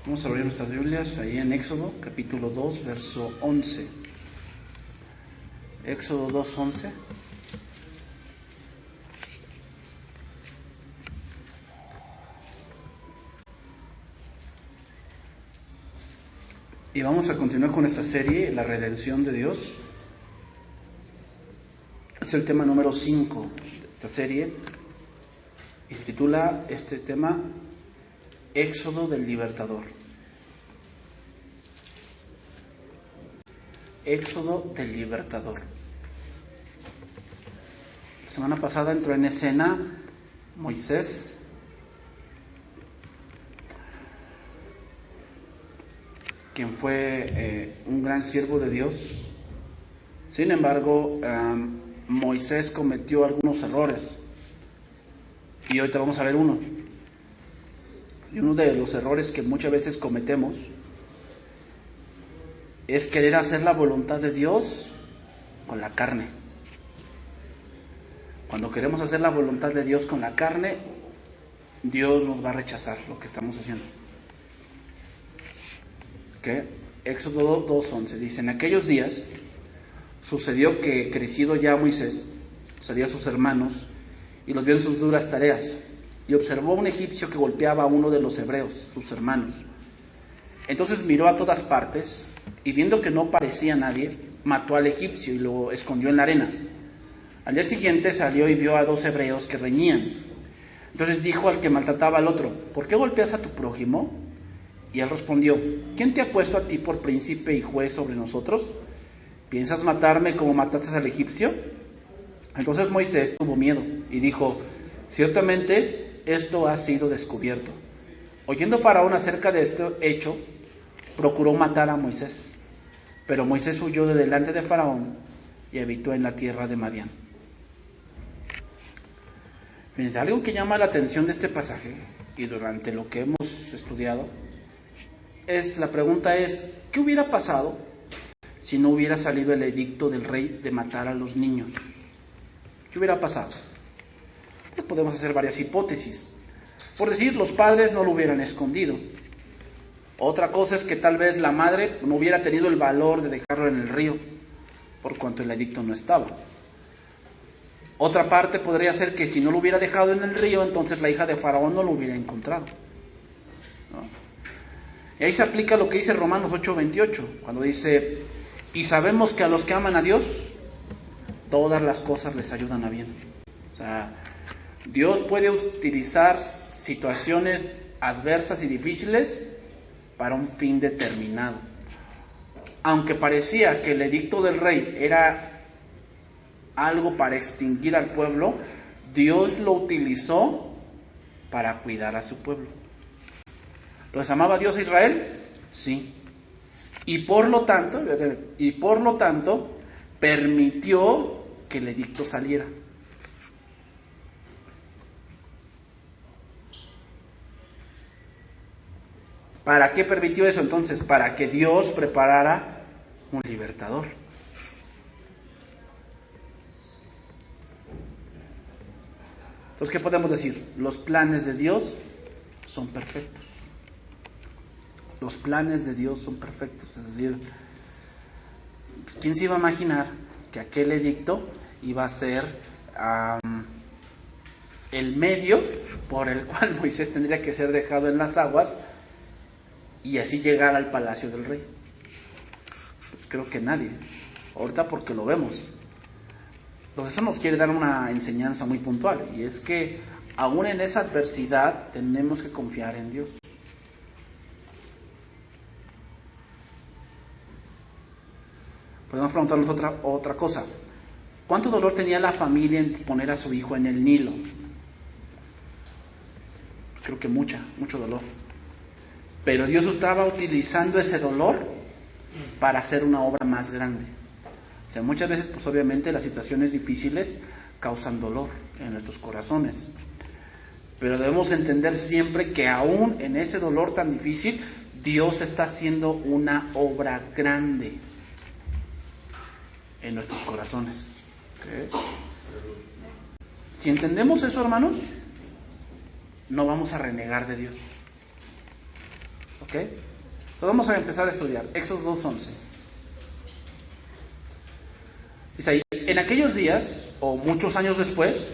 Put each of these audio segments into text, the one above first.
Vamos a abrir nuestras Biblias ahí en Éxodo, capítulo 2, verso 11. Éxodo 2, 11. Y vamos a continuar con esta serie, la redención de Dios. Es el tema número 5 de esta serie. Y se titula este tema Éxodo del Libertador. Éxodo del Libertador. La semana pasada entró en escena Moisés, quien fue un gran siervo de Dios. Sin embargo, Moisés cometió algunos errores. Y ahorita vamos a ver uno. Y uno de los errores que muchas veces cometemos es querer hacer la voluntad de Dios con la carne. Cuando queremos hacer la voluntad de Dios con la carne, Dios nos va a rechazar lo que estamos haciendo. ¿Qué? Éxodo 2:11 dice: en aquellos días sucedió que, crecido ya Moisés, salió a sus hermanos y los vio en sus duras tareas, y observó a un egipcio que golpeaba a uno de los hebreos, sus hermanos. Entonces miró a todas partes, y viendo que no parecía nadie, mató al egipcio y lo escondió en la arena. Al día siguiente salió y vio a 2 hebreos que reñían. Entonces dijo al que maltrataba al otro: ¿por qué golpeas a tu prójimo? Y él respondió: ¿quién te ha puesto a ti por príncipe y juez sobre nosotros? ¿Piensas matarme como mataste al egipcio? Entonces Moisés tuvo miedo y dijo: ciertamente esto ha sido descubierto. Oyendo Faraón acerca de este hecho, procuró matar a Moisés. Pero Moisés huyó de delante de Faraón y habitó en la tierra de Madián. Fíjense, algo que llama la atención de este pasaje, y durante lo que hemos estudiado, la pregunta es: ¿qué hubiera pasado si no hubiera salido el edicto del rey de matar a los niños? ¿Qué hubiera pasado? Pues podemos hacer varias hipótesis. Por decir, los padres no lo hubieran escondido. Otra cosa es que tal vez la madre no hubiera tenido el valor de dejarlo en el río, por cuanto el edicto no estaba. Otra parte podría ser que si no lo hubiera dejado en el río, entonces la hija de Faraón no lo hubiera encontrado, ¿no? Y ahí se aplica lo que dice Romanos 8:28, cuando dice: y sabemos que a los que aman a Dios, todas las cosas les ayudan a bien. O sea, Dios puede utilizar situaciones adversas y difíciles para un fin determinado. Aunque parecía que el edicto del rey era algo para extinguir al pueblo, Dios lo utilizó para cuidar a su pueblo. Entonces, ¿amaba Dios a Israel? Sí. Y por lo tanto, permitió que el edicto saliera. ¿Para qué permitió eso entonces? Para que Dios preparara un libertador. Entonces, ¿qué podemos decir? Los planes de Dios son perfectos. Los planes de Dios son perfectos. Es decir, ¿quién se iba a imaginar que aquel edicto iba a ser el medio por el cual Moisés tendría que ser dejado en las aguas y así llegar al palacio del rey? Pues creo que nadie. Ahorita porque lo vemos. Entonces eso nos quiere dar una enseñanza muy puntual, y es que aún en esa adversidad tenemos que confiar en Dios. Podemos preguntarnos otra cosa: ¿cuánto dolor tenía la familia en poner a su hijo en el Nilo? Pues creo que mucho dolor. Pero Dios estaba utilizando ese dolor para hacer una obra más grande. O sea, muchas veces, pues obviamente las situaciones difíciles causan dolor en nuestros corazones. Pero debemos entender siempre que aún en ese dolor tan difícil, Dios está haciendo una obra grande en nuestros corazones. ¿Okay? Si entendemos eso, hermanos, no vamos a renegar de Dios. ¿Ok? ¿Ok? Entonces vamos a empezar a estudiar. Éxodo 2:11. Dice ahí, en aquellos días, o muchos años después,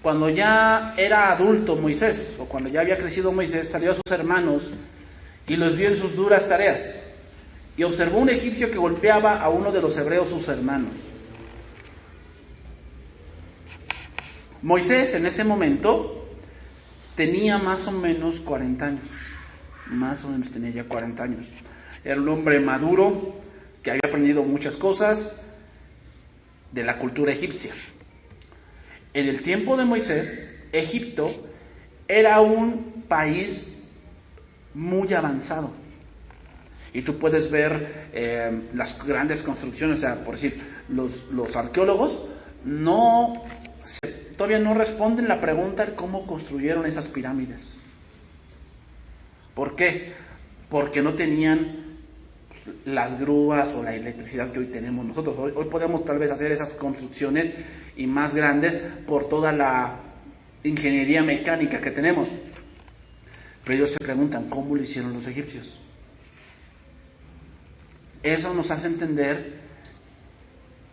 cuando ya era adulto Moisés, o cuando ya había crecido Moisés, salió a sus hermanos y los vio en sus duras tareas. Y observó un egipcio que golpeaba a uno de los hebreos, sus hermanos. Moisés en ese momento tenía más o menos 40 años. Más o menos tenía ya 40 años. Era un hombre maduro que había aprendido muchas cosas de la cultura egipcia. En el tiempo de Moisés, Egipto era un país muy avanzado. Y tú puedes ver las grandes construcciones, o sea, por decir, los arqueólogos todavía no responden la pregunta de cómo construyeron esas pirámides. ¿Por qué? Porque no tenían las grúas o la electricidad que hoy tenemos nosotros. Hoy podemos tal vez hacer esas construcciones y más grandes por toda la ingeniería mecánica que tenemos. Pero ellos se preguntan, ¿cómo lo hicieron los egipcios? Eso nos hace entender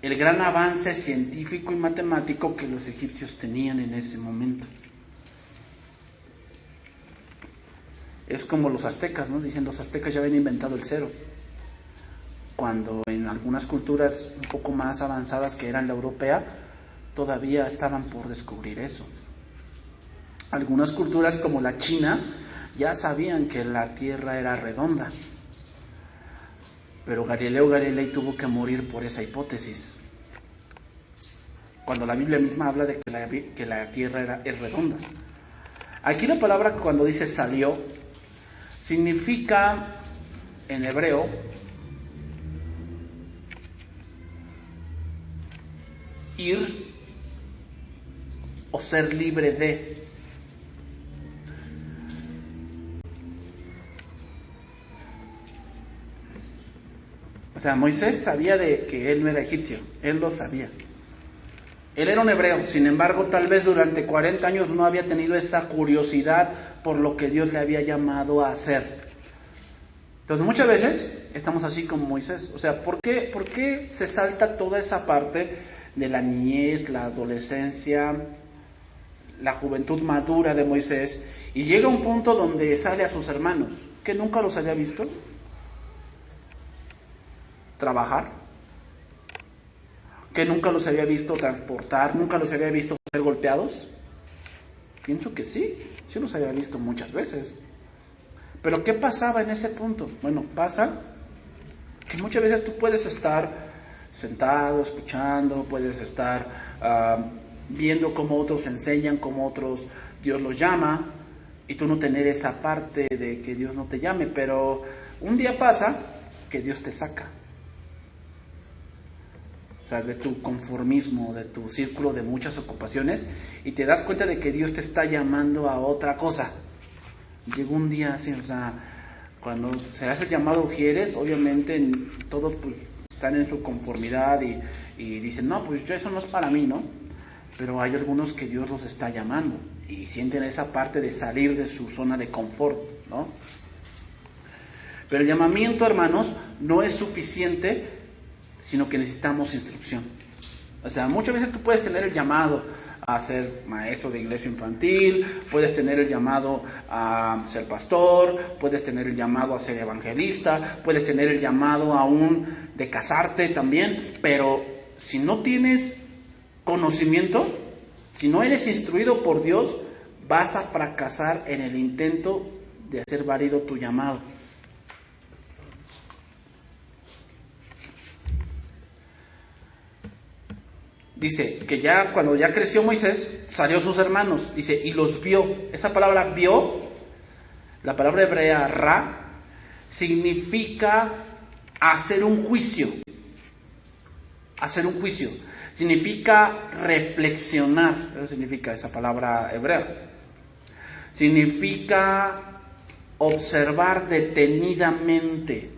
el gran avance científico y matemático que los egipcios tenían en ese momento. Es como los aztecas, ¿no? Dicen, los aztecas ya habían inventado el cero, cuando en algunas culturas un poco más avanzadas que eran la europea, todavía estaban por descubrir eso. Algunas culturas como la China ya sabían que la Tierra era redonda, pero Galileo Galilei tuvo que morir por esa hipótesis, cuando la Biblia misma habla de que la Tierra es redonda. Aquí la palabra cuando dice salió, significa en hebreo ir o ser libre de. O sea, Moisés sabía de que él no era egipcio, él lo sabía. Él era un hebreo, sin embargo, tal vez durante 40 años no había tenido esa curiosidad por lo que Dios le había llamado a hacer. Entonces, muchas veces estamos así como Moisés. O sea, ¿por qué se salta toda esa parte de la niñez, la adolescencia, la juventud madura de Moisés, y llega a un punto donde sale a sus hermanos, que nunca los había visto trabajar, que nunca los había visto transportar, nunca los había visto ser golpeados? Pienso que sí los había visto muchas veces. Pero ¿qué pasaba en ese punto? Bueno, pasa que muchas veces tú puedes estar sentado, escuchando, puedes estar viendo cómo otros enseñan, cómo otros Dios los llama, y tú no tener esa parte de que Dios no te llame, pero un día pasa que Dios te saca. O sea, de tu conformismo, de tu círculo de muchas ocupaciones, y te das cuenta de que Dios te está llamando a otra cosa. Llegó un día así, o sea, cuando se hace el llamado Ujieres, obviamente todos pues están en su conformidad y dicen, no, pues eso no es para mí, ¿no? Pero hay algunos que Dios los está llamando y sienten esa parte de salir de su zona de confort, ¿no? Pero el llamamiento, hermanos, no es suficiente, sino que necesitamos instrucción. O sea, muchas veces tú puedes tener el llamado a ser maestro de iglesia infantil, puedes tener el llamado a ser pastor, puedes tener el llamado a ser evangelista, puedes tener el llamado aún de casarte también, pero si no tienes conocimiento, si no eres instruido por Dios, vas a fracasar en el intento de hacer válido tu llamado. Dice que ya cuando ya creció Moisés, salió a sus hermanos, dice, y los vio. Esa palabra vio, la palabra hebrea ra, significa hacer un juicio. Hacer un juicio. Significa reflexionar. Eso significa esa palabra hebrea. Significa observar detenidamente.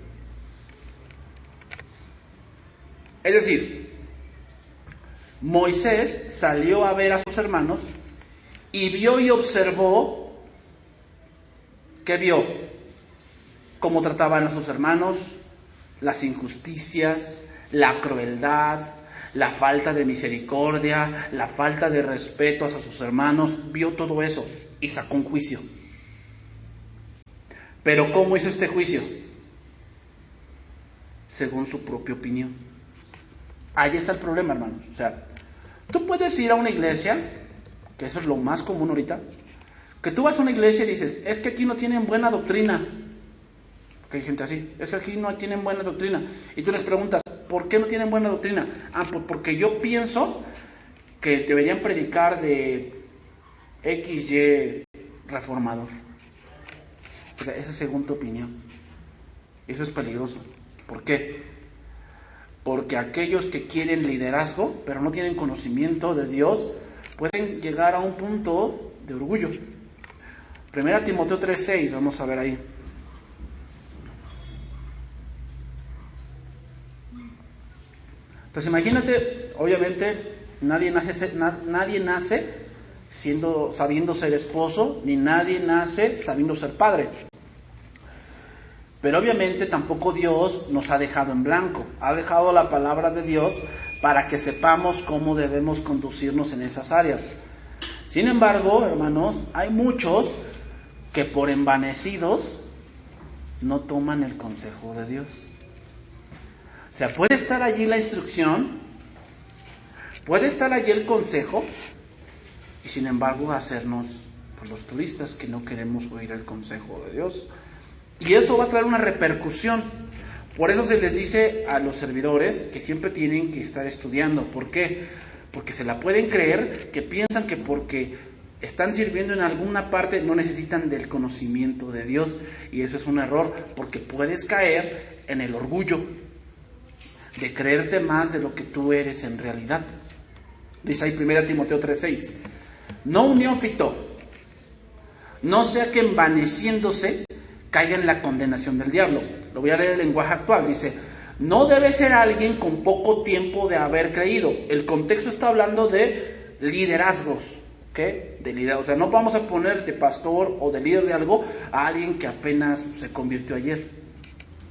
Es decir, Moisés salió a ver a sus hermanos y vio y observó. ¿Qué vio? cómo trataban a sus hermanos, las injusticias, la crueldad, la falta de misericordia, la falta de respeto hacia sus hermanos. Vio todo eso y sacó un juicio. Pero ¿cómo hizo este juicio? Según su propia opinión. Ahí está el problema, hermanos. O sea, tú puedes ir a una iglesia, que eso es lo más común ahorita, que tú vas a una iglesia y dices, es que aquí no tienen buena doctrina. Porque hay gente así, es que aquí no tienen buena doctrina. Y tú les preguntas, ¿por qué no tienen buena doctrina? Porque yo pienso que deberían predicar de XY reformador. O sea, esa es según tu opinión. Eso es peligroso. ¿Por qué? Porque aquellos que quieren liderazgo, pero no tienen conocimiento de Dios, pueden llegar a un punto de orgullo. 1 Timoteo 3:6, vamos a ver ahí. Entonces imagínate, obviamente, nadie nace sabiendo ser esposo, ni nadie nace sabiendo ser padre. Pero obviamente tampoco Dios nos ha dejado en blanco. Ha dejado la palabra de Dios para que sepamos cómo debemos conducirnos en esas áreas. Sin embargo, hermanos, hay muchos que por envanecidos no toman el consejo de Dios. O sea, puede estar allí la instrucción, puede estar allí el consejo, y sin embargo hacernos por los turistas que no queremos oír el consejo de Dios. Y eso va a traer una repercusión. Por eso se les dice a los servidores que siempre tienen que estar estudiando. ¿Por qué? Porque se la pueden creer, que piensan que porque están sirviendo en alguna parte no necesitan del conocimiento de Dios. Y eso es un error, porque puedes caer en el orgullo de creerte más de lo que tú eres en realidad. Dice ahí 1 Timoteo 3:6. No un neófito, no sea que envaneciéndose caiga en la condenación del diablo. Lo voy a leer en el lenguaje actual. Dice, no debe ser alguien con poco tiempo de haber creído. El contexto está hablando de liderazgos, ¿ok? De liderazgo. O sea, no vamos a poner de pastor o de líder de algo a alguien que apenas se convirtió ayer.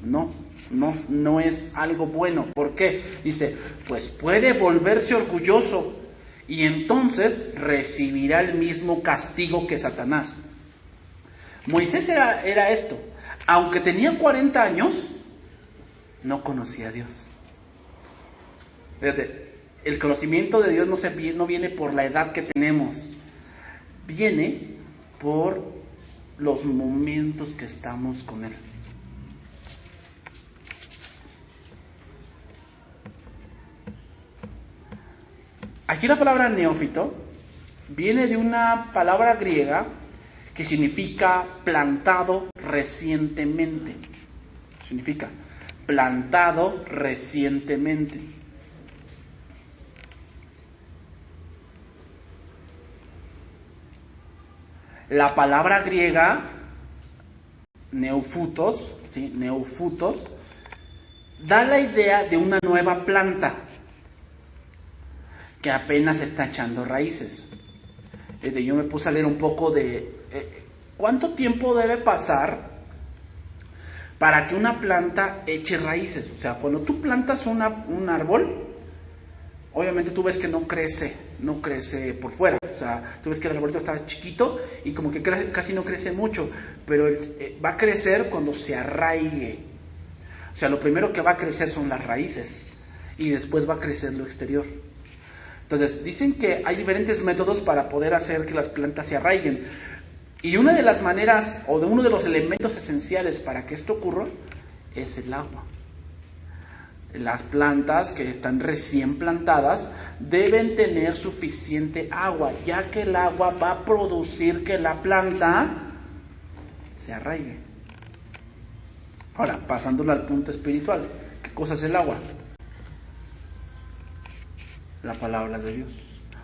No es algo bueno. ¿Por qué? Dice, pues puede volverse orgulloso y entonces recibirá el mismo castigo que Satanás. Moisés era esto. Aunque tenía 40 años, no conocía a Dios. Fíjate, el conocimiento de Dios no viene por la edad que tenemos. Viene por los momentos que estamos con Él. Aquí la palabra neófito viene de una palabra griega que significa plantado recientemente. Significa plantado recientemente. La palabra griega neofutos, ¿sí? Neofutos, da la idea de una nueva planta que apenas está echando raíces. Yo me puse a leer un poco de cuánto tiempo debe pasar para que una planta eche raíces. O sea, cuando tú plantas un árbol, obviamente tú ves que no crece por fuera. O sea, tú ves que el arbolito está chiquito y como que casi no crece mucho, pero va a crecer cuando se arraigue. O sea, lo primero que va a crecer son las raíces y después va a crecer lo exterior. Entonces, dicen que hay diferentes métodos para poder hacer que las plantas se arraiguen. Y una de las maneras, o de uno de los elementos esenciales para que esto ocurra, es el agua. Las plantas que están recién plantadas deben tener suficiente agua, ya que el agua va a producir que la planta se arraigue. Ahora, pasándolo al punto espiritual, ¿qué cosa es el agua? La palabra de Dios.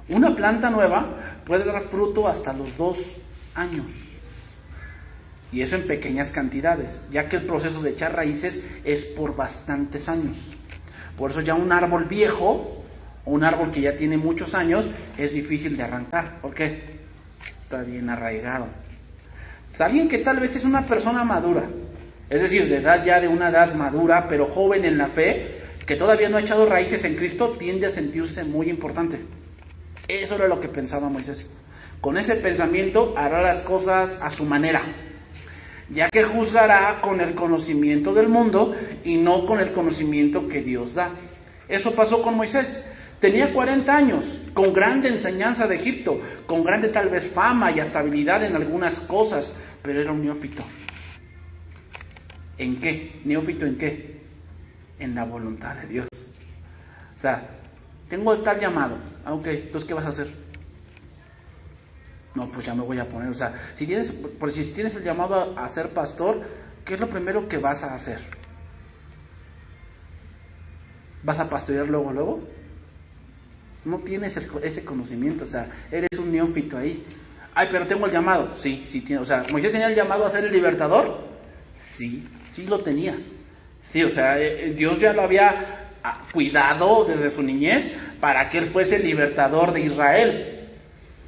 Una planta nueva puede dar fruto hasta los 2 años. Y eso en pequeñas cantidades, ya que el proceso de echar raíces es por bastantes años. Por eso ya un árbol viejo, o un árbol que ya tiene muchos años, es difícil de arrancar. ¿Por qué? Está bien arraigado. Alguien que tal vez es una persona madura, es decir, de una edad madura, pero joven en la fe, que todavía no ha echado raíces en Cristo, tiende a sentirse muy importante. Eso era lo que pensaba Moisés. Con ese pensamiento hará las cosas a su manera, ya que juzgará con el conocimiento del mundo y no con el conocimiento que Dios da. Eso pasó con Moisés. Tenía 40 años, con grande enseñanza de Egipto, con grande tal vez fama y hasta habilidad en algunas cosas, pero era un neófito. ¿En qué? ¿Neófito en qué? En la voluntad de Dios. O sea, tengo tal llamado. Ok, entonces ¿qué vas a hacer? No, pues ya me voy a poner. O sea, si tienes el llamado a ser pastor, ¿qué es lo primero que vas a hacer? ¿Vas a pastorear luego? No tienes ese conocimiento, o sea, eres un neófito ahí. Ay, pero tengo el llamado. Sí, tiene. O sea, ¿Moisés tenía el llamado a ser el libertador? Sí lo tenía. Sí, o sea, Dios ya lo había cuidado desde su niñez para que él fuese el libertador de Israel.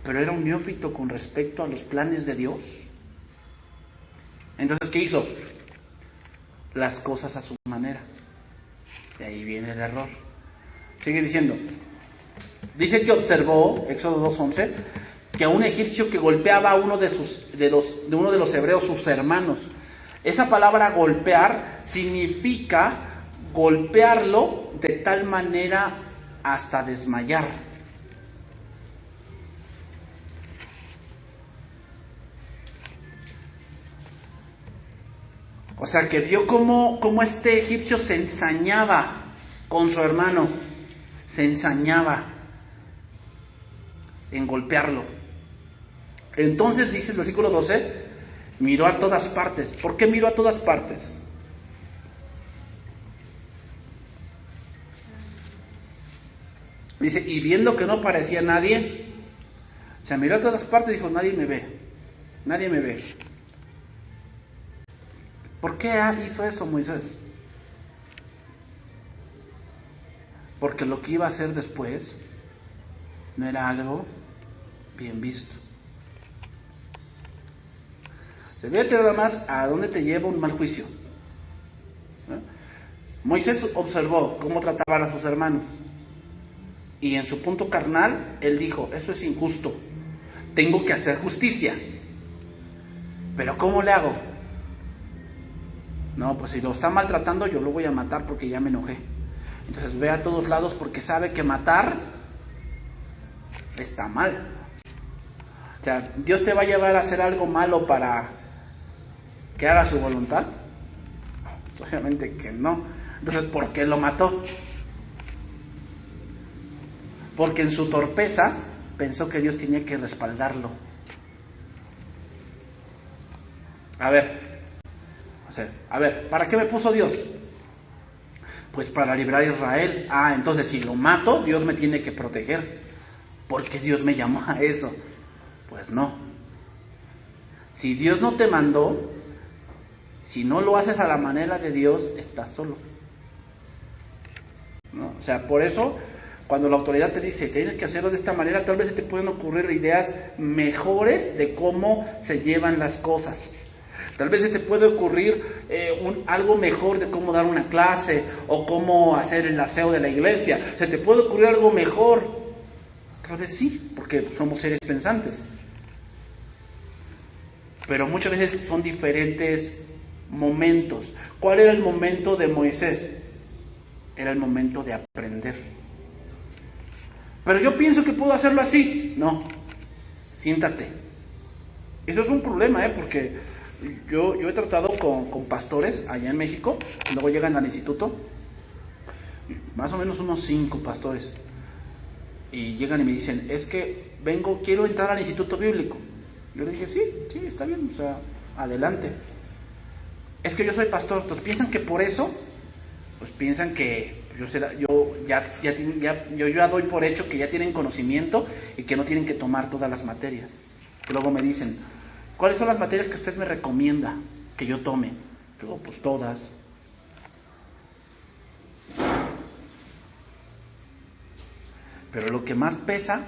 Pero era un neófito con respecto a los planes de Dios. Entonces, ¿qué hizo? Las cosas a su manera. De ahí viene el error. Sigue diciendo. Dice que observó, Éxodo 2:11, que a un egipcio que golpeaba a uno de los hebreos, sus hermanos. Esa palabra golpear significa golpearlo de tal manera hasta desmayar. O sea, que vio cómo este egipcio se ensañaba con su hermano, se ensañaba en golpearlo. Entonces dice el versículo 12, miró a todas partes. ¿Por qué miró a todas partes? Dice, y viendo que no parecía nadie, se miró a todas partes y dijo, nadie me ve. ¿Por qué hizo eso Moisés? Porque lo que iba a hacer después no era algo bien visto. Se ve nada más a dónde te lleva un mal juicio. ¿No? Moisés observó cómo trataban a sus hermanos. Y en su punto carnal, él dijo, esto es injusto. Tengo que hacer justicia. ¿Pero cómo le hago? No, pues si lo está maltratando, yo lo voy a matar porque ya me enojé. Entonces ve a todos lados porque sabe que matar está mal. O sea, ¿Dios te va a llevar a hacer algo malo para que haga su voluntad? Pues obviamente que no. Entonces, ¿por qué lo mató? Porque en su torpeza pensó que Dios tenía que respaldarlo. A ver, ¿para qué me puso Dios? Pues para librar a Israel. Entonces si lo mato, Dios me tiene que proteger. ¿Por qué Dios me llamó a eso? Pues no. Si Dios no te mandó, si no lo haces a la manera de Dios, estás solo. ¿No? O sea, por eso, cuando la autoridad te dice, tienes que hacerlo de esta manera, tal vez se te pueden ocurrir ideas mejores de cómo se llevan las cosas. Tal vez se te puede ocurrir algo mejor de cómo dar una clase o cómo hacer el aseo de la iglesia. Se te puede ocurrir algo mejor. Tal vez sí, porque somos seres pensantes. Pero muchas veces son diferentes momentos. ¿Cuál era el momento de Moisés? Era el momento de aprender. Pero yo pienso que puedo hacerlo así. No, siéntate. Eso es un problema, porque yo he tratado con pastores allá en México, luego llegan al instituto, más o menos unos 5 pastores, y llegan y me dicen, es que quiero entrar al instituto bíblico. Yo le dije, sí, está bien, o sea, adelante. Es que yo soy pastor, entonces piensan que por eso, pues piensan que yo ya doy por hecho que ya tienen conocimiento y que no tienen que tomar todas las materias. Que luego me dicen, ¿cuáles son las materias que usted me recomienda que yo tome? Digo, pues todas. Pero lo que más pesa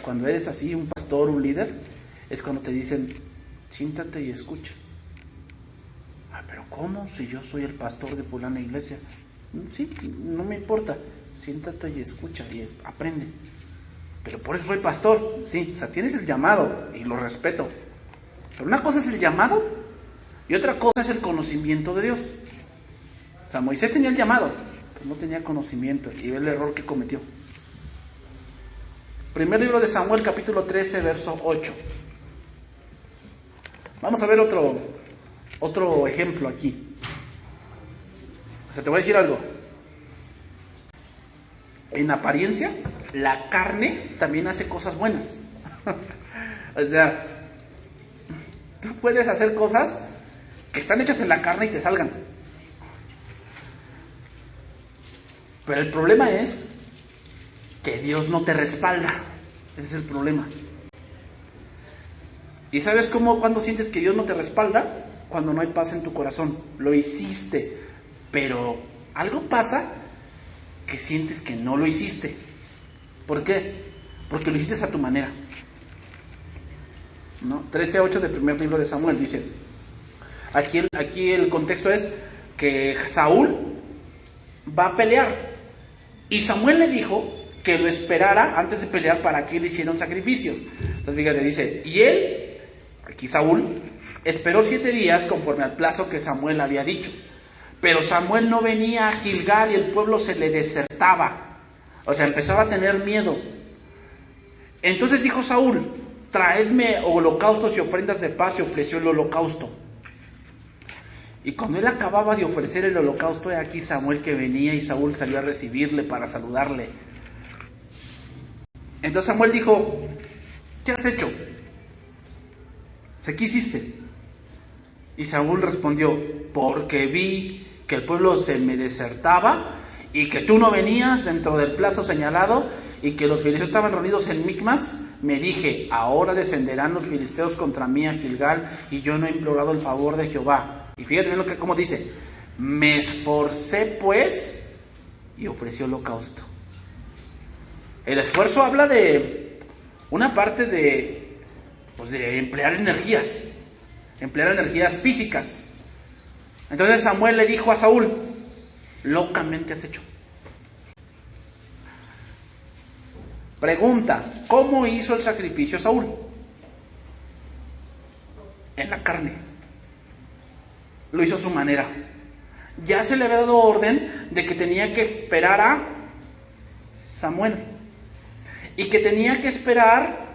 cuando eres así, un pastor, un líder, es cuando te dicen, siéntate y escucha. Pero ¿Cómo? Si yo soy el pastor de fulana iglesia. Sí, no me importa. Siéntate y escucha y aprende. Pero por eso soy pastor. Sí, o sea, tienes el llamado y lo respeto. Pero una cosa es el llamado y otra cosa es el conocimiento de Dios. O sea, Moisés tenía el llamado, pero no tenía conocimiento, y ve el error que cometió. Primer libro de Samuel, capítulo 13, verso 8. Vamos a ver otro ejemplo aquí. O sea, te voy a decir algo. En apariencia, la carne también hace cosas buenas. O sea, tú puedes hacer cosas que están hechas en la carne y te salgan. Pero el problema es que Dios no te respalda. Ese es el problema. ¿Y sabes cómo cuando sientes que Dios no te respalda? Cuando no hay paz en tu corazón. Lo hiciste, pero algo pasa que sientes que no lo hiciste. ¿Por qué? Porque lo hiciste a tu manera. ¿No? 13:8 del primer libro de Samuel dice. Aquí el contexto es que Saúl va a pelear. Y Samuel le dijo que lo esperara antes de pelear para que él hiciera un sacrificio. Entonces fíjate, dice, y él, aquí Saúl, esperó 7 días conforme al plazo que Samuel había dicho. Pero Samuel no venía a Gilgal y el pueblo se le desertaba. O sea, empezaba a tener miedo. Entonces dijo Saúl, traedme holocaustos y ofrendas de paz, y ofreció el holocausto. Y cuando él acababa de ofrecer el holocausto, he aquí Samuel que venía, y Saúl salió a recibirle para saludarle. Entonces Samuel dijo, ¿qué has hecho? ¿Qué hiciste? Y Saúl respondió, porque vi que el pueblo se me desertaba y que tú no venías dentro del plazo señalado y que los filisteos estaban reunidos en Micmas. Me dije, ahora descenderán los filisteos contra mí a Gilgal, y yo no he implorado el favor de Jehová. Y fíjate bien cómo dice, me esforcé pues y ofrecí holocausto. El esfuerzo habla de una parte de emplear energías físicas. Entonces Samuel le dijo a Saúl, locamente has hecho. Pregunta, ¿cómo hizo el sacrificio Saúl? En la carne. Lo hizo a su manera. Ya se le había dado orden de que tenía que esperar a Samuel. Y que tenía que esperar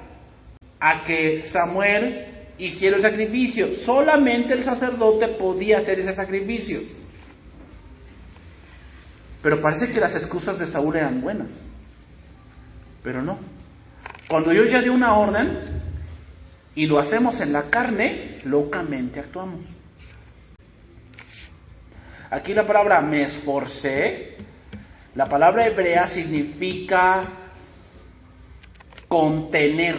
a que Samuel hiciera el sacrificio. Solamente el sacerdote podía hacer ese sacrificio. Pero parece que las excusas de Saúl eran buenas. Pero no. Cuando Dios ya dio una orden y lo hacemos en la carne, locamente actuamos. Aquí la palabra me esforcé, la palabra hebrea significa contener.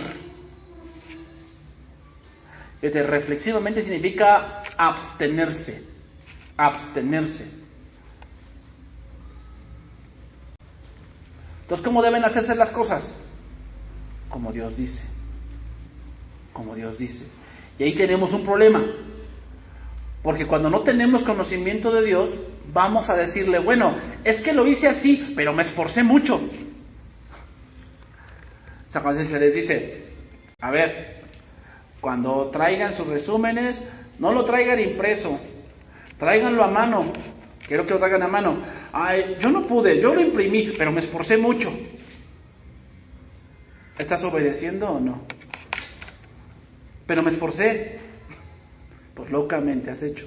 Reflexivamente significa abstenerse. Entonces, ¿cómo deben hacerse las cosas? Como Dios dice. Y ahí tenemos un problema. Porque cuando no tenemos conocimiento de Dios, vamos a decirle, bueno, es que lo hice así, pero me esforcé mucho. O sea, cuando se les dice, a ver, cuando traigan sus resúmenes, no lo traigan impreso, tráiganlo a mano. Quiero que lo traigan a mano. Ay, yo no pude, yo lo imprimí, pero me esforcé mucho. ¿Estás obedeciendo o no? Pero me esforcé. Pues locamente has hecho.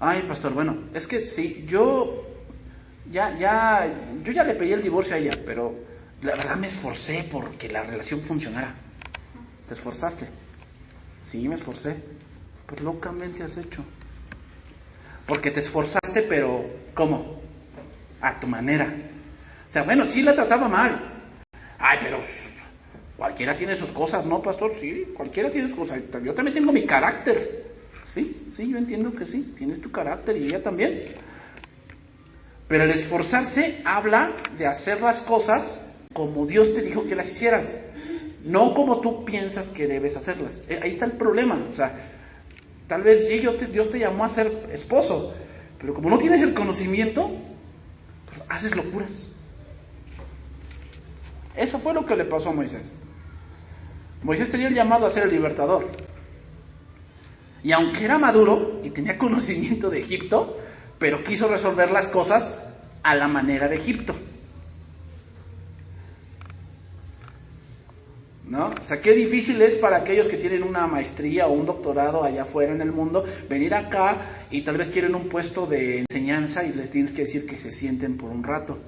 Ay, pastor, bueno, es que sí, yo ya le pedí el divorcio a ella, pero la verdad me esforcé porque la relación funcionara. ¿Te esforzaste? Sí, me esforcé. Pues locamente has hecho. Porque te esforzaste, pero ¿cómo? A tu manera. O sea, bueno, sí la trataba mal. Ay, pero cualquiera tiene sus cosas, ¿no, pastor? Sí, cualquiera tiene sus cosas. Yo también tengo mi carácter. Sí, yo entiendo que sí, tienes tu carácter y ella también. Pero el esforzarse habla de hacer las cosas como Dios te dijo que las hicieras. no como tú piensas que debes hacerlas. Ahí está el problema. O sea, tal vez sí, Dios te llamó a ser esposo, pero como no tienes el conocimiento, pues haces locuras. Eso fue lo que le pasó a Moisés. Moisés tenía el llamado a ser el libertador. Y aunque era maduro y tenía conocimiento de Egipto, pero quiso resolver las cosas a la manera de Egipto. ¿No? O sea, qué difícil es para aquellos que tienen una maestría o un doctorado allá afuera en el mundo, venir acá y tal vez quieren un puesto de enseñanza y les tienes que decir que se sienten por un rato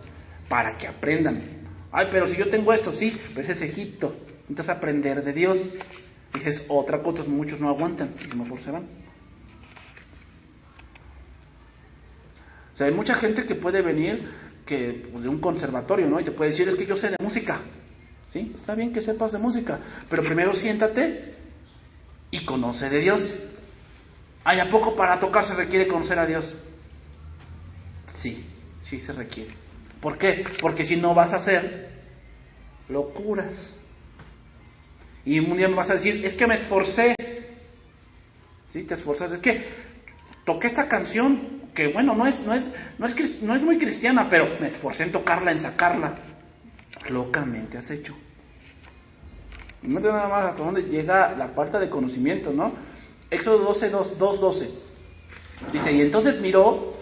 para que aprendan. Ay, pero si yo tengo esto, sí, pero ese es Egipto. Necesitas aprender de Dios. Dices otra cosa, muchos no aguantan y mejor se van. O sea, hay mucha gente que puede venir pues, de un conservatorio, ¿no? Y te puede decir, es que yo sé de música. Sí, está bien que sepas de música, pero primero siéntate y conoce de Dios. ¿Ay, a poco para tocar se requiere conocer a Dios? Sí, sí se requiere. ¿Por qué? Porque si no vas a hacer locuras. Y un día me vas a decir, es que me esforcé. Sí, te esforzaste. Es que toqué esta canción que, bueno, no es muy cristiana, pero me esforcé en tocarla, en sacarla. Locamente has hecho. Y no te nada más hasta dónde llega la falta de conocimiento, ¿no? Éxodo 2:12 dice, y entonces miró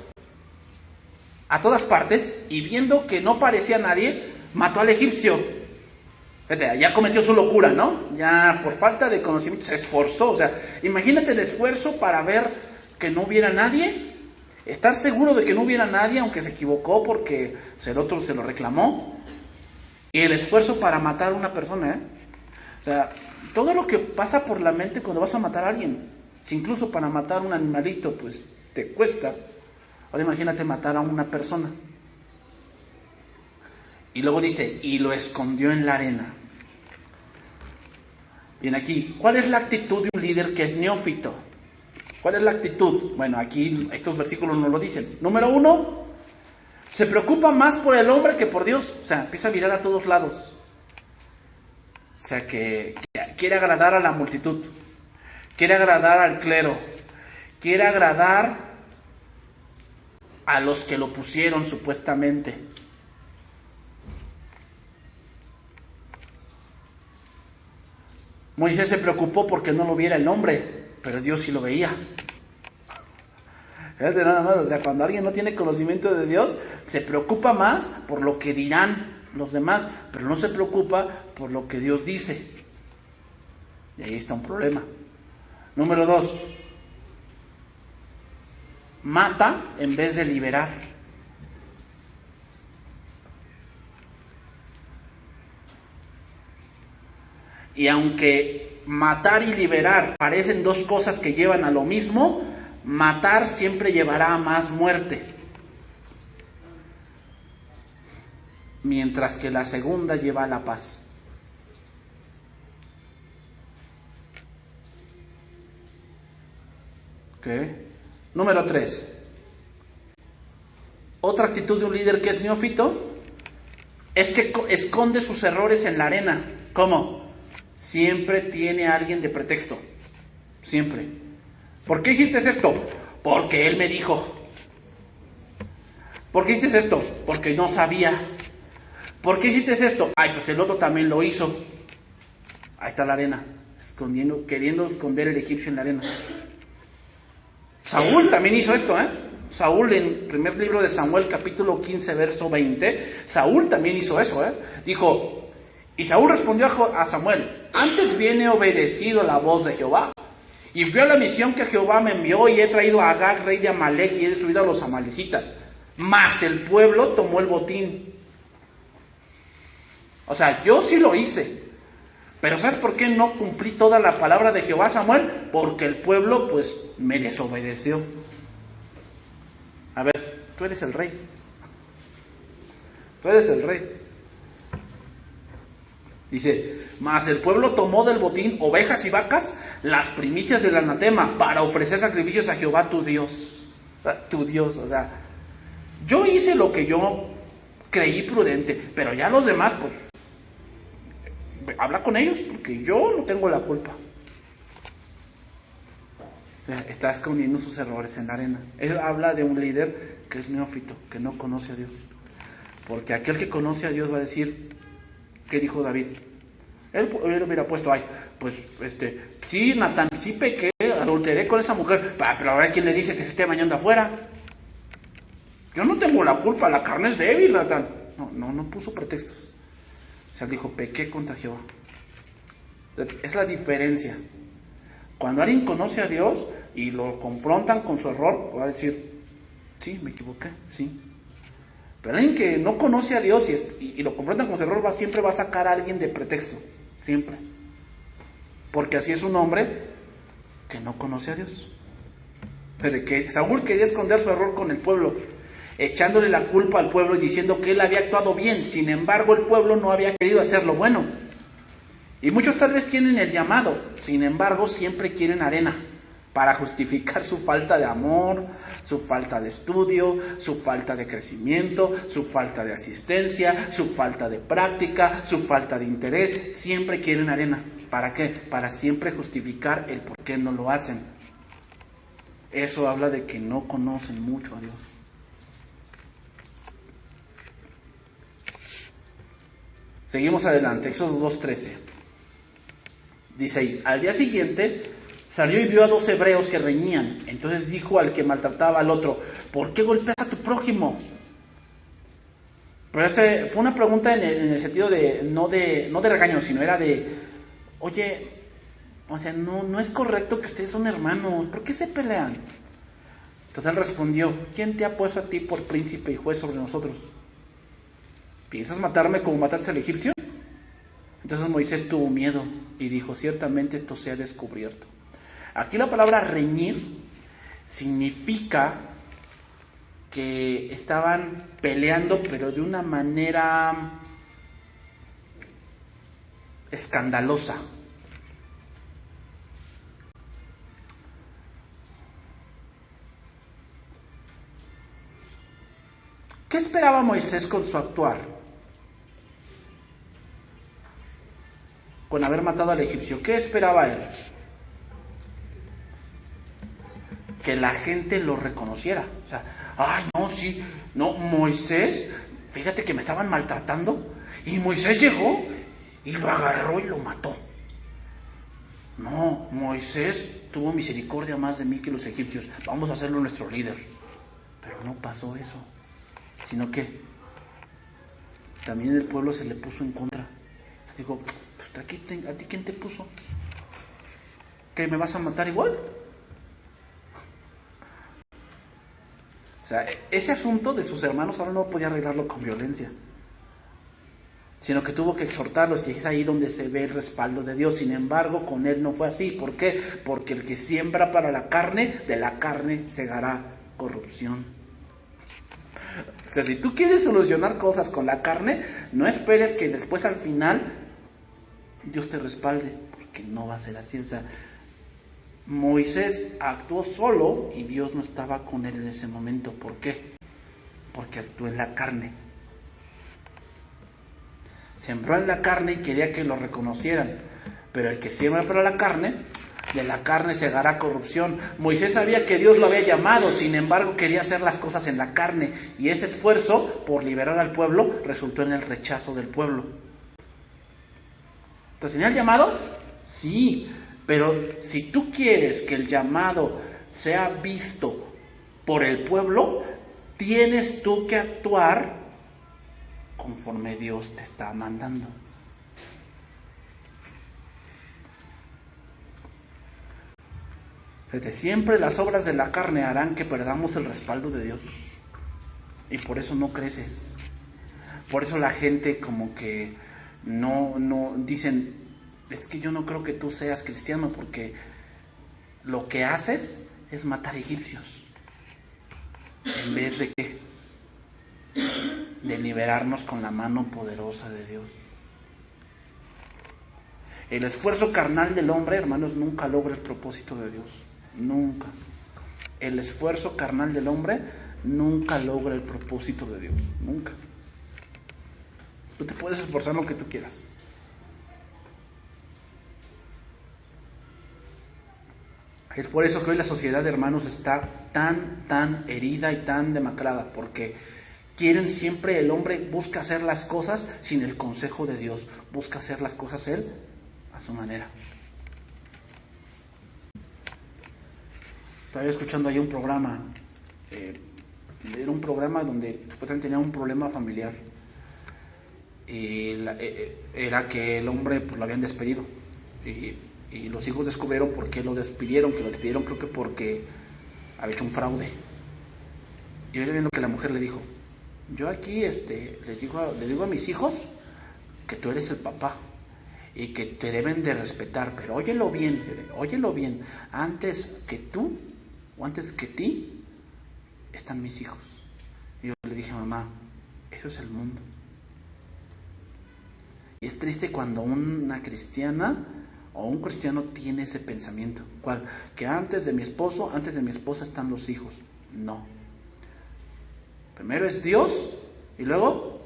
a todas partes y viendo que no parecía nadie, mató al egipcio. Fíjate, ya cometió su locura, ¿no? Ya por falta de conocimiento se esforzó. O sea, imagínate el esfuerzo para ver que no hubiera nadie, estar seguro de que no hubiera nadie, aunque se equivocó porque el otro se lo reclamó. Y el esfuerzo para matar a una persona, ¿eh? O sea, todo lo que pasa por la mente cuando vas a matar a alguien, si incluso para matar a un animalito, pues te cuesta. Ahora imagínate matar a una persona. Y luego dice, y lo escondió en la arena. Bien, aquí, ¿cuál es la actitud de un líder que es neófito? ¿Cuál es la actitud? Bueno, aquí estos versículos nos lo dicen. Número 1, se preocupa más por el hombre que por Dios. O sea, empieza a mirar a todos lados. O sea, que quiere agradar a la multitud. Quiere agradar al clero. Quiere agradar a los que lo pusieron supuestamente. Moisés se preocupó porque no lo viera el hombre, pero Dios sí lo veía. Fíjate nada más, o sea, cuando alguien no tiene conocimiento de Dios, se preocupa más por lo que dirán los demás, pero no se preocupa por lo que Dios dice. Y ahí está un problema. Número 2. Mata en vez de liberar. Y aunque matar y liberar parecen dos cosas que llevan a lo mismo, matar siempre llevará a más muerte. Mientras que la segunda lleva a la paz. ¿Ok? Número 3. Otra actitud de un líder que es neófito es que esconde sus errores en la arena. ¿Cómo? Siempre tiene a alguien de pretexto. Siempre. ¿Por qué hiciste esto? Porque él me dijo. ¿Por qué hiciste esto? Porque no sabía. ¿Por qué hiciste esto? Ay, pues el otro también lo hizo. Ahí está la arena, queriendo esconder el egipcio en la arena. Saúl también hizo esto, ¿eh? Saúl, en el primer libro de Samuel, capítulo 15, verso 20, Saúl también hizo eso, ¿eh? Dijo, y Saúl respondió a Samuel, antes bien he obedecido la voz de Jehová, y fui a la misión que Jehová me envió, y he traído a Agag, rey de Amalec, y he destruido a los amalecitas. Mas el pueblo tomó el botín. O sea, yo sí lo hice. Pero ¿sabes por qué no cumplí toda la palabra de Jehová, Samuel? Porque el pueblo, pues, me desobedeció. A ver, tú eres el rey. Tú eres el rey. Dice, mas el pueblo tomó del botín ovejas y vacas, las primicias del anatema, para ofrecer sacrificios a Jehová tu Dios. Tu Dios, o sea, yo hice lo que yo creí prudente, pero ya los demás, pues, habla con ellos, porque yo no tengo la culpa. Está escondiendo sus errores en la arena. Él habla de un líder que es neófito, que no conoce a Dios. Porque aquel que conoce a Dios va a decir, ¿qué dijo David? Él hubiera puesto, sí, Natán, sí pequé, adulteré con esa mujer, pero ahora ¿quién le dice que se esté bañando afuera? Yo no tengo la culpa, la carne es débil, Natán. No puso pretextos. O sea, dijo, pequé contra Jehová. Es la diferencia. Cuando alguien conoce a Dios y lo confrontan con su error, va a decir, sí, me equivoqué, sí. Pero alguien que no conoce a Dios y lo confrontan con su error, siempre va a sacar a alguien de pretexto, siempre. Porque así es un hombre que no conoce a Dios. Pero que Saúl quería esconder su error con el pueblo, echándole la culpa al pueblo y diciendo que él había actuado bien. Sin embargo, el pueblo no había querido hacer lo bueno. Y muchos tal vez tienen el llamado, sin embargo, siempre quieren arena para justificar su falta de amor, su falta de estudio, su falta de crecimiento, su falta de asistencia, su falta de práctica, su falta de interés. Siempre quieren arena. ¿Para qué? Para siempre justificar el por qué no lo hacen. Eso habla de que no conocen mucho a Dios. Seguimos adelante, Éxodo 2:13. Dice ahí, al día siguiente salió y vio a 2 hebreos que reñían. Entonces dijo al que maltrataba al otro, ¿por qué golpeas a tu prójimo? Pero fue una pregunta en el sentido de no de regaño, sino era de, oye, o sea, no es correcto que ustedes son hermanos, ¿por qué se pelean? Entonces él respondió, ¿quién te ha puesto a ti por príncipe y juez sobre nosotros? ¿Piensas matarme como mataste al egipcio? Entonces Moisés tuvo miedo y dijo, ciertamente esto se ha descubierto. Aquí la palabra reñir significa que estaban peleando, pero de una manera escandalosa. ¿Qué esperaba Moisés con su actuar? Con haber matado al egipcio. ¿Qué esperaba él? Que la gente lo reconociera. O sea, Moisés, fíjate que me estaban maltratando y Moisés llegó y lo agarró y lo mató. No, Moisés tuvo misericordia más de mí que los egipcios. Vamos a hacerlo nuestro líder. Pero no pasó eso. Sino que también el pueblo se le puso en contra. Digo, ¿a ti quién te puso? ¿Que me vas a matar igual? O sea, ese asunto de sus hermanos ahora no podía arreglarlo con violencia, sino que tuvo que exhortarlos, y es ahí donde se ve el respaldo de Dios. Sin embargo, con él no fue así. ¿Por qué? Porque el que siembra para la carne, de la carne segará corrupción. O sea, si tú quieres solucionar cosas con la carne, no esperes que después al final Dios te respalde, porque no va a ser así. O sea, Moisés actuó solo y Dios no estaba con él en ese momento. ¿Por qué? Porque actuó en la carne. Sembró en la carne y quería que lo reconocieran. Pero el que siembra para la carne, de la carne segará corrupción. Moisés sabía que Dios lo había llamado, sin embargo quería hacer las cosas en la carne. Y ese esfuerzo por liberar al pueblo resultó en el rechazo del pueblo. ¿Entonces tenía el llamado? Sí, pero si tú quieres que el llamado sea visto por el pueblo, tienes tú que actuar conforme Dios te está mandando. Siempre las obras de la carne harán que perdamos el respaldo de Dios. Y por eso no creces. Por eso la gente como que no dicen, es que yo no creo que tú seas cristiano, porque lo que haces es matar egipcios. En vez de ¿qué? De liberarnos con la mano poderosa de Dios. El esfuerzo carnal del hombre, hermanos, nunca logra el propósito de Dios. Nunca. El esfuerzo carnal del hombre nunca logra el propósito de Dios. Nunca. Tú te puedes esforzar lo que tú quieras. Es por eso que hoy la sociedad de hermanos está tan herida y tan demacrada, porque quieren siempre, el hombre busca hacer las cosas sin el consejo de Dios, busca hacer las cosas él a su manera. Estaba escuchando ahí un programa, era un programa donde supuestamente tenía un problema familiar, y era que el hombre pues lo habían despedido, y los hijos descubrieron por qué lo despidieron, creo que porque había hecho un fraude. Y oye bien lo que la mujer le dijo: yo aquí le digo a mis hijos que tú eres el papá y que te deben de respetar, pero óyelo bien, antes que tú o antes que ti están mis hijos. Y yo le dije: mamá, eso es el mundo. Y es triste cuando una cristiana o un cristiano tiene ese pensamiento. ¿Cuál? Que antes de mi esposo, antes de mi esposa están los hijos. No. Primero es Dios y luego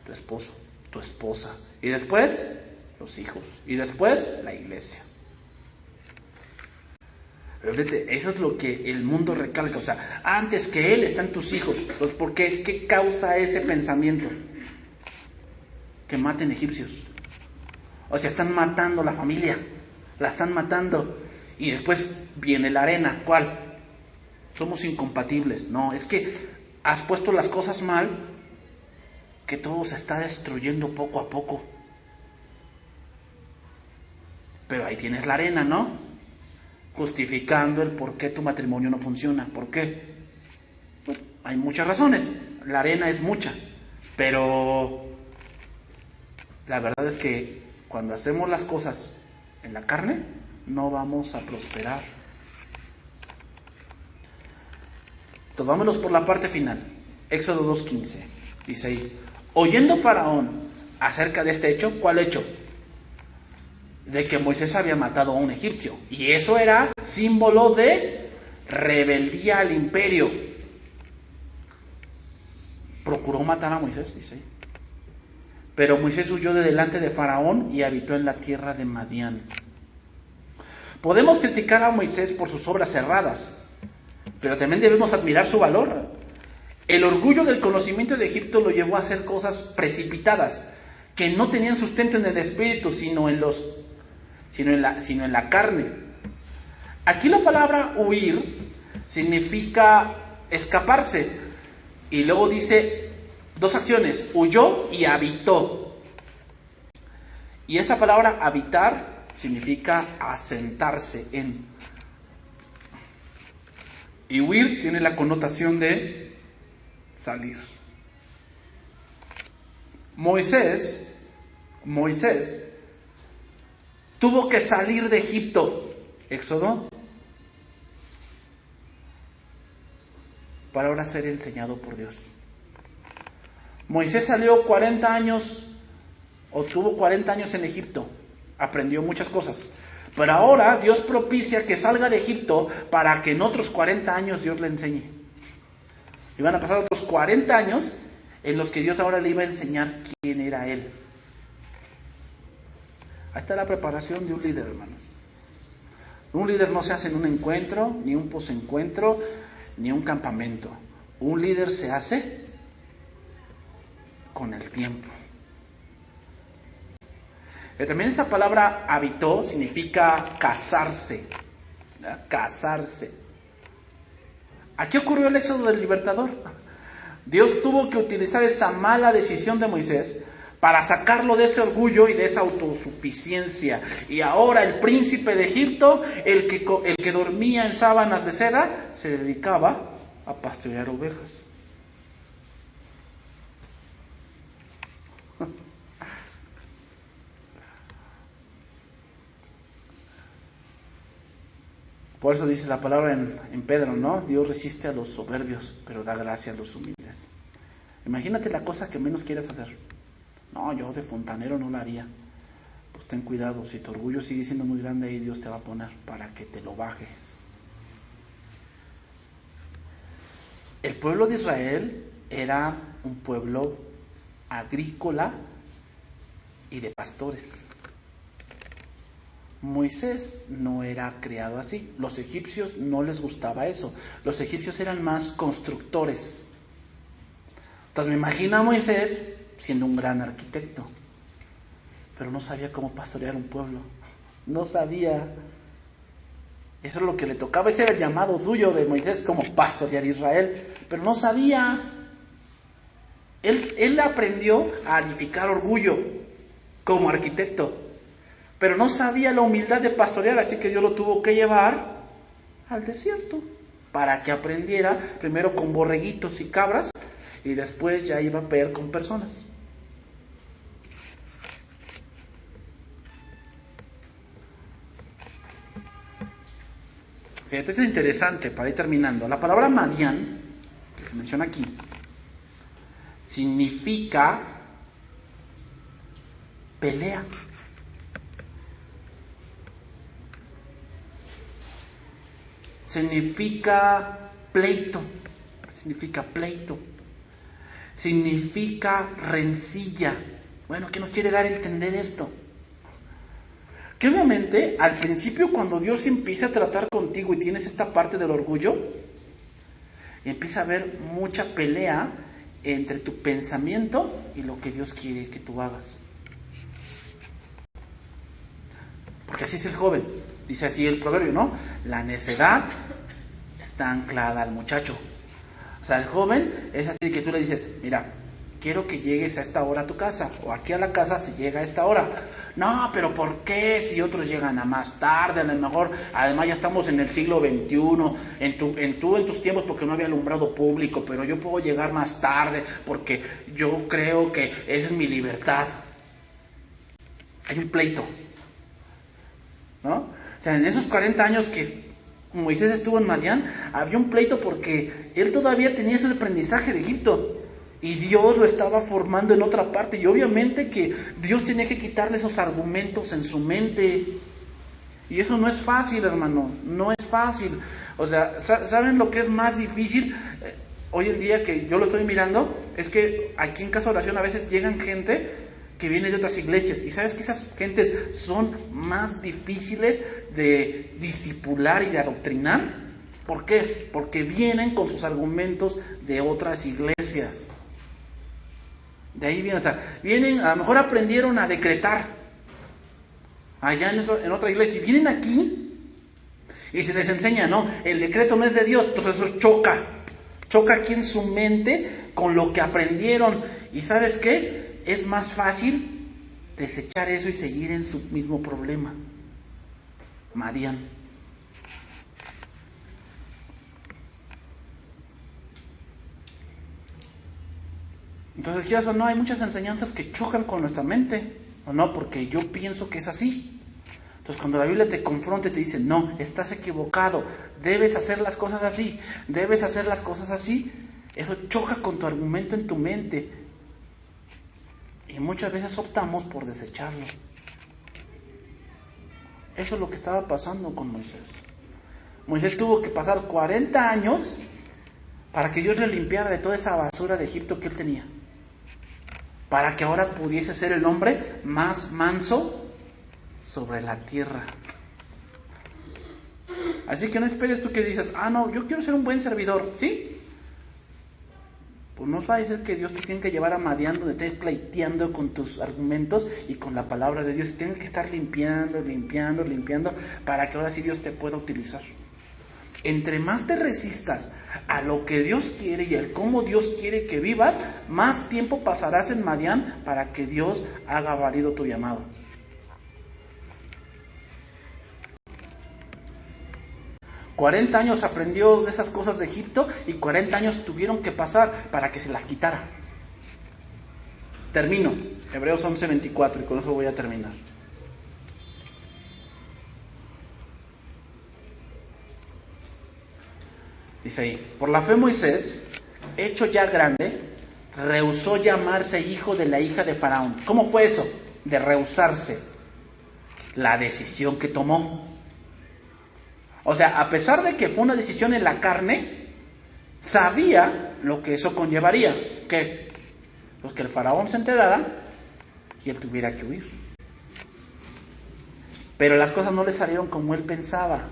tu esposo, tu esposa. Y después los hijos. Y después la iglesia. Pero fíjate, eso es lo que el mundo recalca. O sea, antes que él están tus hijos. Entonces, ¿por qué? ¿Qué causa ese pensamiento? Que maten egipcios. O sea, están matando la familia, la están matando. Y después viene la arena. ¿Cuál? Somos incompatibles. No, es que has puesto las cosas mal, que todo se está destruyendo poco a poco. Pero ahí tienes la arena, ¿no? Justificando el por qué tu matrimonio no funciona. ¿Por qué? Pues hay muchas razones. La arena es mucha. Pero la verdad es que cuando hacemos las cosas en la carne, no vamos a prosperar. Entonces vámonos por la parte final. Éxodo 2:15. Dice ahí: oyendo Faraón acerca de este hecho. ¿Cuál hecho? De que Moisés había matado a un egipcio. Y eso era símbolo de rebeldía al imperio. Procuró matar a Moisés, dice ahí. Pero Moisés huyó de delante de Faraón y habitó en la tierra de Madián. Podemos criticar a Moisés por sus obras cerradas, pero también debemos admirar su valor. El orgullo del conocimiento de Egipto lo llevó a hacer cosas precipitadas, que no tenían sustento en el espíritu, sino en la carne. Aquí la palabra huir significa escaparse. Y luego dice dos acciones: huyó y habitó. Y esa palabra habitar significa asentarse en. Y huir tiene la connotación de salir. Moisés tuvo que salir de Egipto, Éxodo, para ahora ser enseñado por Dios. Moisés salió 40 años, o tuvo 40 años en Egipto, aprendió muchas cosas. Pero ahora Dios propicia que salga de Egipto para que en otros 40 años Dios le enseñe. Y van a pasar otros 40 años en los que Dios ahora le iba a enseñar quién era Él. Ahí está la preparación de un líder, hermanos. Un líder no se hace en un encuentro, ni un posencuentro, ni un campamento. Un líder se hace con el tiempo. También esa palabra habitó significa casarse, ¿verdad? Casarse. Aquí ocurrió el éxodo del libertador. Dios tuvo que utilizar esa mala decisión de Moisés para sacarlo de ese orgullo y de esa autosuficiencia. Y ahora el príncipe de Egipto, el que dormía en sábanas de seda, se dedicaba a pastorear ovejas. Por eso dice la palabra en Pedro, ¿no? Dios resiste a los soberbios, pero da gracia a los humildes. Imagínate la cosa que menos quieres hacer. No, yo de fontanero no la haría. Pues ten cuidado, si tu orgullo sigue siendo muy grande, ahí Dios te va a poner para que te lo bajes. El pueblo de Israel era un pueblo agrícola y de pastores. Moisés no era creado así. Los egipcios no les gustaba eso. Los egipcios eran más constructores. Entonces me imagino a Moisés siendo un gran arquitecto, pero no sabía cómo pastorear un pueblo. No sabía. Eso es lo que le tocaba. Ese era el llamado suyo de Moisés, como pastorear Israel. Pero no sabía. Él aprendió a edificar orgullo como arquitecto, pero no sabía la humildad de pastorear, así que Dios lo tuvo que llevar al desierto para que aprendiera primero con borreguitos y cabras y después ya iba a pelear con personas. Fíjate, es interesante para ir terminando. La palabra Madián, que se menciona aquí, significa pelea. Significa pleito. Significa rencilla. Bueno, ¿qué nos quiere dar a entender esto? Que obviamente al principio, cuando Dios empieza a tratar contigo y tienes esta parte del orgullo, empieza a haber mucha pelea entre tu pensamiento y lo que Dios quiere que tú hagas. Porque así es el joven, dice así el proverbio, ¿no? La necedad está anclada al muchacho. O sea, el joven es así que tú le dices, mira, quiero que llegues a esta hora a tu casa, o aquí a la casa se llega a esta hora. No, pero ¿por qué si otros llegan a más tarde? A lo mejor, además ya estamos en el siglo XXI, en tus tiempos porque no había alumbrado público, pero yo puedo llegar más tarde porque yo creo que esa es mi libertad. Hay un pleito, ¿no? O sea, en esos 40 años que Moisés estuvo en Madián, había un pleito porque él todavía tenía ese aprendizaje de Egipto. Y Dios lo estaba formando en otra parte. Y obviamente que Dios tenía que quitarle esos argumentos en su mente. Y eso no es fácil, hermanos. No es fácil. O sea, ¿saben lo que es más difícil? Hoy en día que yo lo estoy mirando, es que aquí en Casa de Oración a veces llegan gente que viene de otras iglesias. Y sabes que esas gentes son más difíciles de discipular y de adoctrinar. ¿Por qué? Porque vienen con sus argumentos de otras iglesias. De ahí vienen, o sea, vienen, a lo mejor aprendieron a decretar allá en otra iglesia, y vienen aquí y se les enseña, no, el decreto no es de Dios, entonces eso choca aquí en su mente con lo que aprendieron. Y ¿sabes qué? Es más fácil desechar eso y seguir en su mismo problema. Madián. Entonces, quizás o no, hay muchas enseñanzas que chocan con nuestra mente, o no, porque yo pienso que es así. Entonces, cuando la Biblia te confronta y te dice, no, estás equivocado, debes hacer las cosas así, eso choca con tu argumento en tu mente. Y muchas veces optamos por desecharlo. Eso es lo que estaba pasando con Moisés. Moisés tuvo que pasar 40 años para que Dios le limpiara de toda esa basura de Egipto que él tenía. Para que ahora pudiese ser el hombre más manso sobre la tierra. Así que no esperes tú que dices, no, yo quiero ser un buen servidor, ¿sí? Pues no va a decir que Dios te tiene que llevar a Madián donde estés pleiteando con tus argumentos y con la palabra de Dios. Tienes que estar limpiando, para que ahora sí Dios te pueda utilizar. Entre más te resistas a lo que Dios quiere y al cómo Dios quiere que vivas, más tiempo pasarás en Madián para que Dios haga válido tu llamado. $40 años aprendió de esas cosas de Egipto y 40 años tuvieron que pasar para que se las quitara. Termino, Hebreos 11:24, y con eso voy a terminar. Dice ahí, por la fe Moisés, hecho ya grande, rehusó llamarse hijo de la hija de Faraón. ¿Cómo fue eso? De rehusarse. La decisión que tomó. O sea, a pesar de que fue una decisión en la carne, sabía lo que eso conllevaría. ¿Qué? Pues que el Faraón se enterara y él tuviera que huir. pero las cosas no le salieron como él pensaba.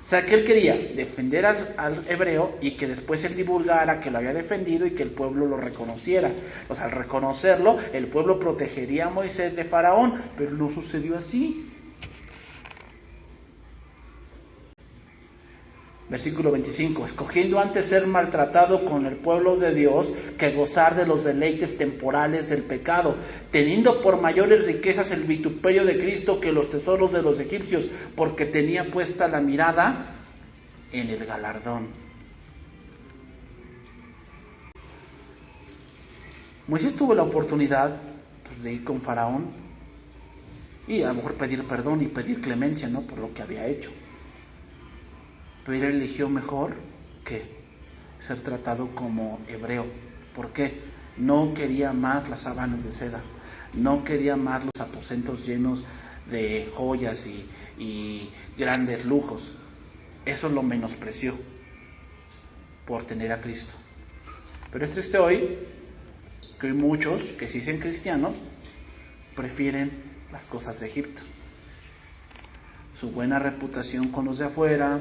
O sea, que él quería defender al hebreo y que después él divulgara que lo había defendido y que el pueblo lo reconociera. O sea, al reconocerlo, el pueblo protegería a Moisés de Faraón, pero no sucedió así. Versículo 25, escogiendo antes ser maltratado con el pueblo de Dios que gozar de los deleites temporales del pecado, teniendo por mayores riquezas el vituperio de Cristo que los tesoros de los egipcios, porque tenía puesta la mirada en el galardón. Moisés tuvo la oportunidad de ir con Faraón y a lo mejor pedir perdón y pedir clemencia, ¿no?, por lo que había hecho. Pero él eligió mejor que ser tratado como hebreo. ¿Por qué? No quería más las sábanas de seda, no quería más los aposentos llenos de joyas y grandes lujos. Eso lo menospreció por tener a Cristo. Pero es triste hoy que hoy muchos que se dicen cristianos prefieren las cosas de Egipto. Su buena reputación con los de afuera,